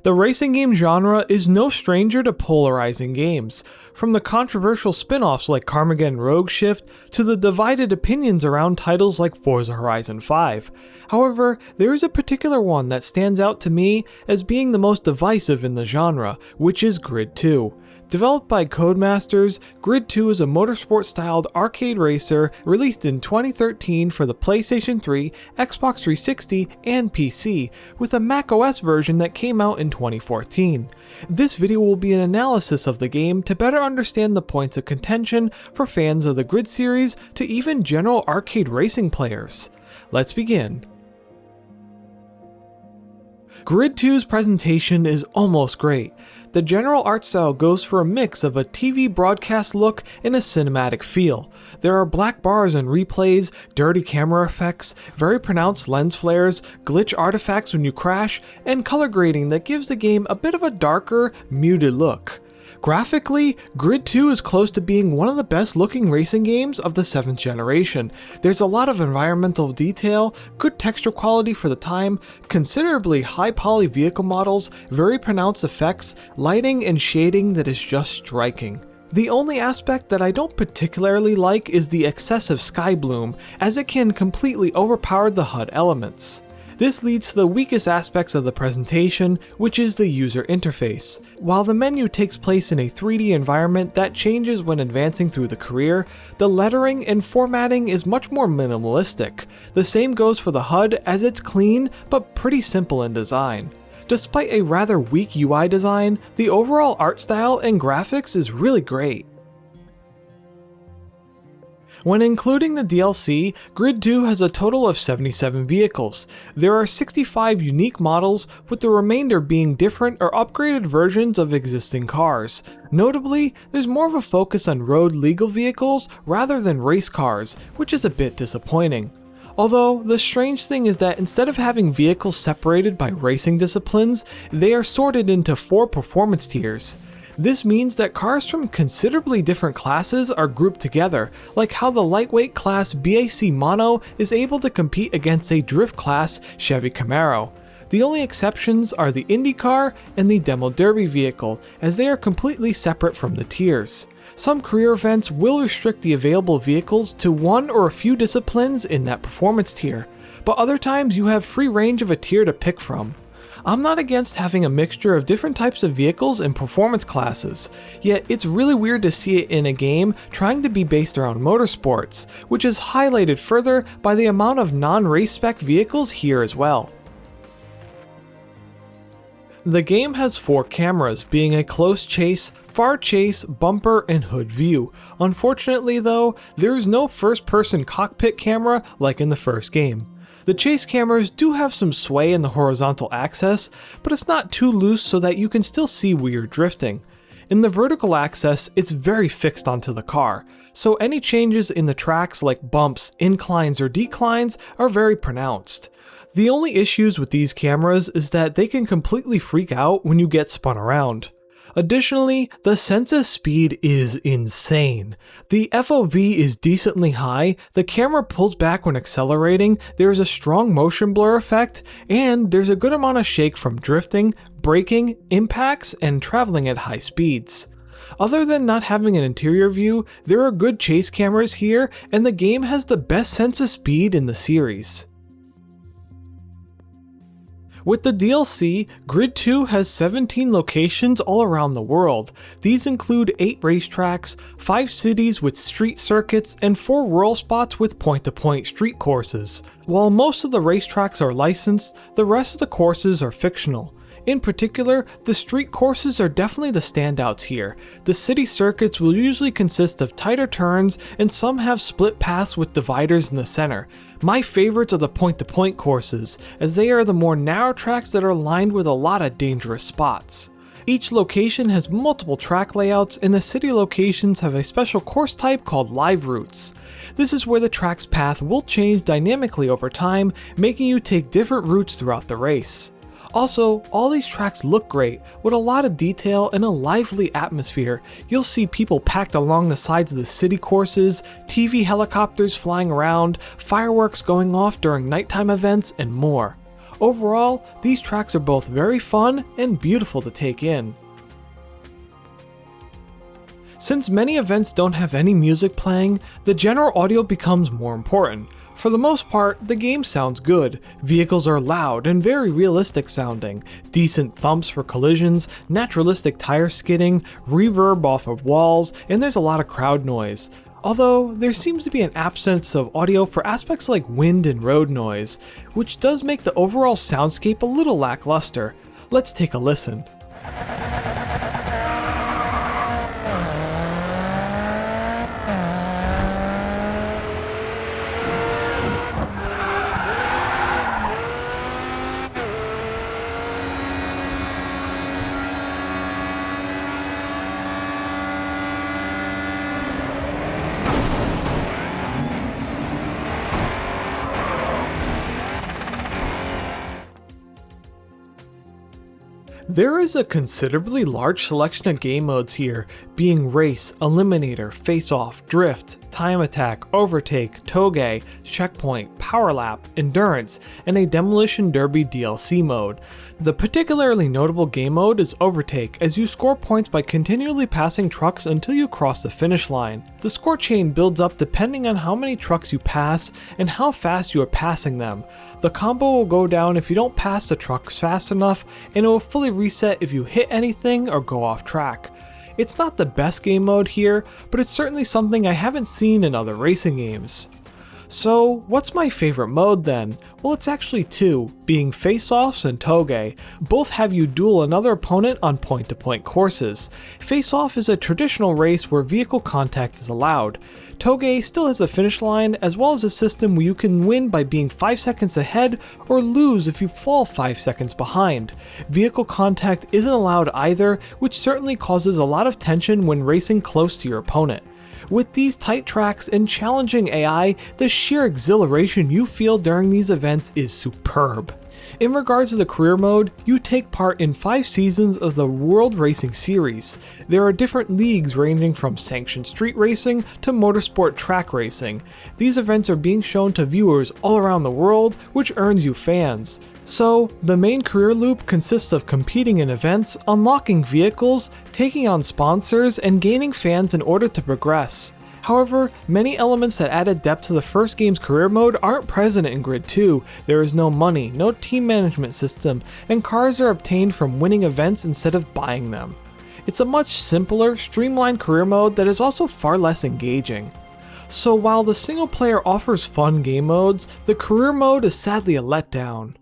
The racing game genre is no stranger to polarizing games, from the controversial spin-offs like Carmageddon Rogue Shift to the divided opinions around titles like Forza Horizon 5. However, there is a particular one that stands out to me as being the most divisive in the genre, which is Grid 2. Developed by Codemasters, Grid 2 is a motorsport-styled arcade racer released in 2013 for the PlayStation 3, Xbox 360, and PC, with a macOS version that came out in 2014. This video will be an analysis of the game to better understand the points of contention for fans of the Grid series to even general arcade racing players. Let's begin. Grid 2's presentation is almost great. The general art style goes for a mix of a TV broadcast look and a cinematic feel. There are black bars and replays, dirty camera effects, very pronounced lens flares, glitch artifacts when you crash, and color grading that gives the game a bit of a darker, muted look. Graphically, Grid 2 is close to being one of the best looking racing games of the 7th generation. There's a lot of environmental detail, good texture quality for the time, considerably high poly vehicle models, very pronounced effects, lighting and shading that is just striking. The only aspect that I don't particularly like is the excessive sky bloom, as it can completely overpower the HUD elements. This leads to the weakest aspects of the presentation, which is the user interface. While the menu takes place in a 3D environment that changes when advancing through the career, the lettering and formatting is much more minimalistic. The same goes for the HUD, as it's clean but pretty simple in design. Despite a rather weak UI design, the overall art style and graphics is really great. When including the DLC, Grid 2 has a total of 77 vehicles. There are 65 unique models, with the remainder being different or upgraded versions of existing cars. Notably, there's more of a focus on road legal vehicles rather than race cars, which is a bit disappointing. Although, the strange thing is that instead of having vehicles separated by racing disciplines, they are sorted into 4 performance tiers. This means that cars from considerably different classes are grouped together, like how the lightweight class BAC Mono is able to compete against a drift class Chevy Camaro. The only exceptions are the IndyCar and the Demo Derby vehicle, as they are completely separate from the tiers. Some career events will restrict the available vehicles to one or a few disciplines in that performance tier, but other times you have free range of a tier to pick from. I'm not against having a mixture of different types of vehicles and performance classes, yet it's really weird to see it in a game trying to be based around motorsports, which is highlighted further by the amount of non-race spec vehicles here as well. The game has 4 cameras, being a close chase, far chase, bumper, and hood view. Unfortunately though, there is no first-person cockpit camera like in the first game. The chase cameras do have some sway in the horizontal axis, but it's not too loose so that you can still see where you're drifting. In the vertical axis, it's very fixed onto the car, so any changes in the tracks like bumps, inclines, or declines are very pronounced. The only issues with these cameras is that they can completely freak out when you get spun around. Additionally, the sense of speed is insane. The FOV is decently high, the camera pulls back when accelerating, there is a strong motion blur effect, and there's a good amount of shake from drifting, braking, impacts, and traveling at high speeds. Other than not having an interior view, there are good chase cameras here, and the game has the best sense of speed in the series. With the DLC, Grid 2 has 17 locations all around the world. These include 8 racetracks, 5 cities with street circuits, and 4 rural spots with point-to-point street courses. While most of the racetracks are licensed, the rest of the courses are fictional. In particular, the street courses are definitely the standouts here. The city circuits will usually consist of tighter turns, and some have split paths with dividers in the center. My favorites are the point-to-point courses, as they are the more narrow tracks that are lined with a lot of dangerous spots. Each location has multiple track layouts, and the city locations have a special course type called live routes. This is where the track's path will change dynamically over time, making you take different routes throughout the race. Also, all these tracks look great, with a lot of detail and a lively atmosphere. You'll see people packed along the sides of the city courses, TV helicopters flying around, fireworks going off during nighttime events, and more. Overall, these tracks are both very fun and beautiful to take in. Since many events don't have any music playing, the general audio becomes more important. For the most part, the game sounds good, vehicles are loud and very realistic sounding, decent thumps for collisions, naturalistic tire skidding, reverb off of walls, and there's a lot of crowd noise. Although, there seems to be an absence of audio for aspects like wind and road noise, which does make the overall soundscape a little lackluster. Let's take a listen. There is a considerably large selection of game modes here, being Race, Eliminator, Face Off, Drift, Time Attack, Overtake, Toge, Checkpoint, Power Lap, Endurance, and a Demolition Derby DLC mode. The particularly notable game mode is Overtake, as you score points by continually passing trucks until you cross the finish line. The score chain builds up depending on how many trucks you pass and how fast you are passing them. The combo will go down if you don't pass the trucks fast enough, and it will fully reset if you hit anything or go off track. It's not the best game mode here, but it's certainly something I haven't seen in other racing games. So, what's my favorite mode then? Well, it's actually two, being Face-Offs and Toge. Both have you duel another opponent on point-to-point courses. Face-Off is a traditional race where vehicle contact is allowed. Toge still has a finish line, as well as a system where you can win by being 5 seconds ahead or lose if you fall 5 seconds behind. Vehicle contact isn't allowed either, which certainly causes a lot of tension when racing close to your opponent. With these tight tracks and challenging AI, the sheer exhilaration you feel during these events is superb. In regards to the career mode, you take part in 5 seasons of the World Racing Series. There are different leagues ranging from sanctioned street racing to motorsport track racing. These events are being shown to viewers all around the world, which earns you fans. So, the main career loop consists of competing in events, unlocking vehicles, taking on sponsors, and gaining fans in order to progress. However, many elements that added depth to the first game's career mode aren't present in Grid 2. There is no money, no team management system, and cars are obtained from winning events instead of buying them. It's a much simpler, streamlined career mode that is also far less engaging. So while the single player offers fun game modes, the career mode is sadly a letdown.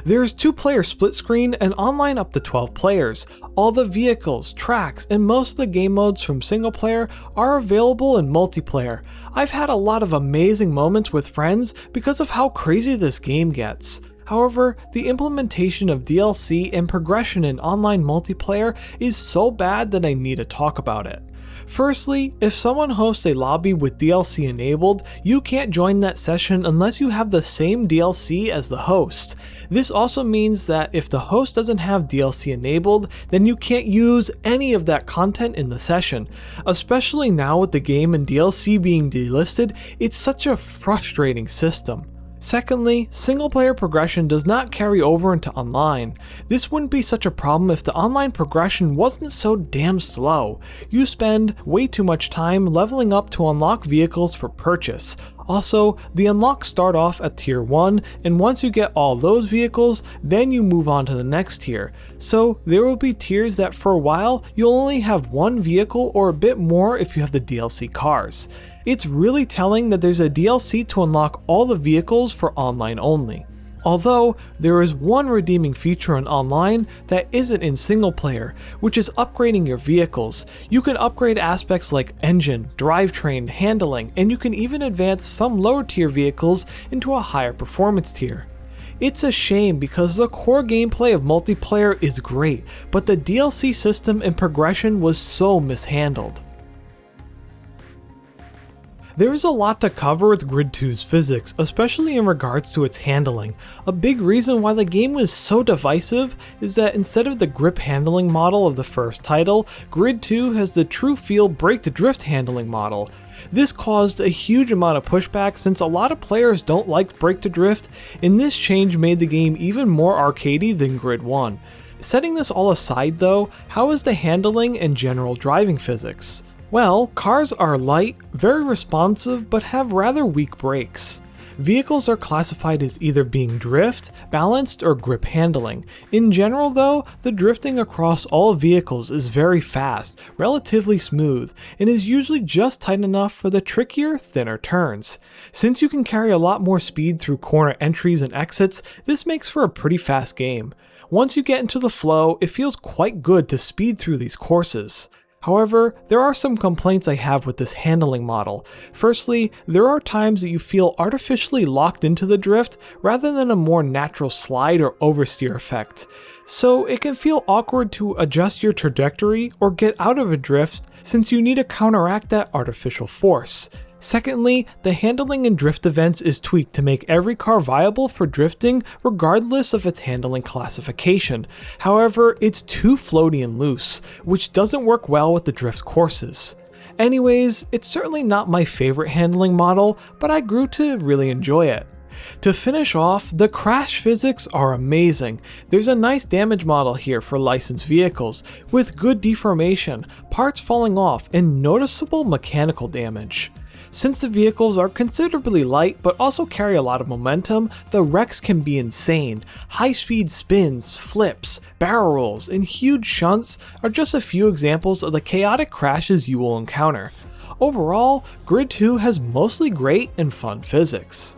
There is 2-player split screen and online up to 12 players. All the vehicles, tracks, and most of the game modes from single player are available in multiplayer. I've had a lot of amazing moments with friends because of how crazy this game gets. However, the implementation of DLC and progression in online multiplayer is so bad that I need to talk about it. Firstly, if someone hosts a lobby with DLC enabled, you can't join that session unless you have the same DLC as the host. This also means that if the host doesn't have DLC enabled, then you can't use any of that content in the session. Especially now with the game and DLC being delisted, it's such a frustrating system. Secondly, single-player progression does not carry over into online. This wouldn't be such a problem if the online progression wasn't so damn slow. You spend way too much time leveling up to unlock vehicles for purchase. Also, the unlocks start off at tier 1, and once you get all those vehicles, then you move on to the next tier. So there will be tiers that for a while, you'll only have one vehicle or a bit more if you have the DLC cars. It's really telling that there's a DLC to unlock all the vehicles for online only. Although, there is one redeeming feature in online that isn't in single player, which is upgrading your vehicles. You can upgrade aspects like engine, drivetrain, handling, and you can even advance some lower tier vehicles into a higher performance tier. It's a shame because the core gameplay of multiplayer is great, but the DLC system and progression was so mishandled. There is a lot to cover with Grid 2's physics, especially in regards to its handling. A big reason why the game was so divisive is that instead of the grip handling model of the first title, Grid 2 has the true feel brake to drift handling model. This caused a huge amount of pushback since a lot of players don't like brake to drift, and this change made the game even more arcadey than Grid 1. Setting this all aside though, how is the handling and general driving physics? Well, cars are light, very responsive, but have rather weak brakes. Vehicles are classified as either being drift, balanced, or grip handling. In general though, the drifting across all vehicles is very fast, relatively smooth, and is usually just tight enough for the trickier, thinner turns. Since you can carry a lot more speed through corner entries and exits, this makes for a pretty fast game. Once you get into the flow, it feels quite good to speed through these courses. However, there are some complaints I have with this handling model. Firstly, there are times that you feel artificially locked into the drift rather than a more natural slide or oversteer effect. So it can feel awkward to adjust your trajectory or get out of a drift since you need to counteract that artificial force. Secondly, the handling in drift events is tweaked to make every car viable for drifting regardless of its handling classification. However, it's too floaty and loose, which doesn't work well with the drift courses. Anyways, it's certainly not my favorite handling model, but I grew to really enjoy it. To finish off, the crash physics are amazing. There's a nice damage model here for licensed vehicles, with good deformation, parts falling off, and noticeable mechanical damage. Since the vehicles are considerably light but also carry a lot of momentum, the wrecks can be insane. High-speed spins, flips, barrel rolls, and huge shunts are just a few examples of the chaotic crashes you will encounter. Overall, Grid 2 has mostly great and fun physics.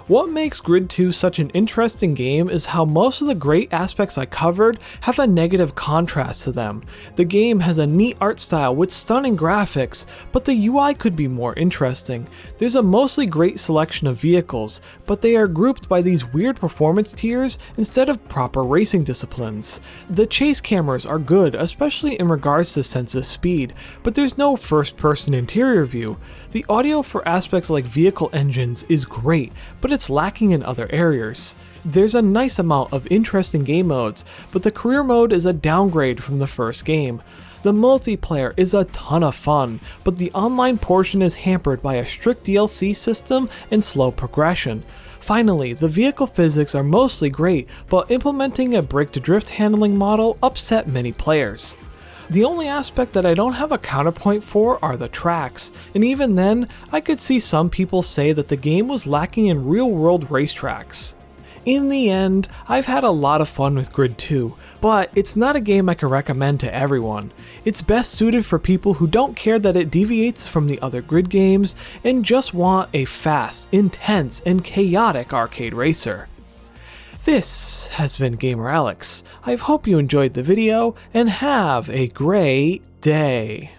What makes Grid 2 such an interesting game is how most of the great aspects I covered have a negative contrast to them. The game has a neat art style with stunning graphics, but the UI could be more interesting. There's a mostly great selection of vehicles, but they are grouped by these weird performance tiers instead of proper racing disciplines. The chase cameras are good, especially in regards to sense of speed, but there's no first-person interior view. The audio for aspects like vehicle engines is great, but it's lacking in other areas. There's a nice amount of interesting game modes, but the career mode is a downgrade from the first game. The multiplayer is a ton of fun, but the online portion is hampered by a strict DLC system and slow progression. Finally, the vehicle physics are mostly great, but implementing a brake to drift handling model upset many players. The only aspect that I don't have a counterpoint for are the tracks, and even then, I could see some people say that the game was lacking in real-world racetracks. In the end, I've had a lot of fun with Grid 2, but it's not a game I can recommend to everyone. It's best suited for people who don't care that it deviates from the other Grid games and just want a fast, intense, and chaotic arcade racer. This has been Gamer Alex. I hope you enjoyed the video and have a great day.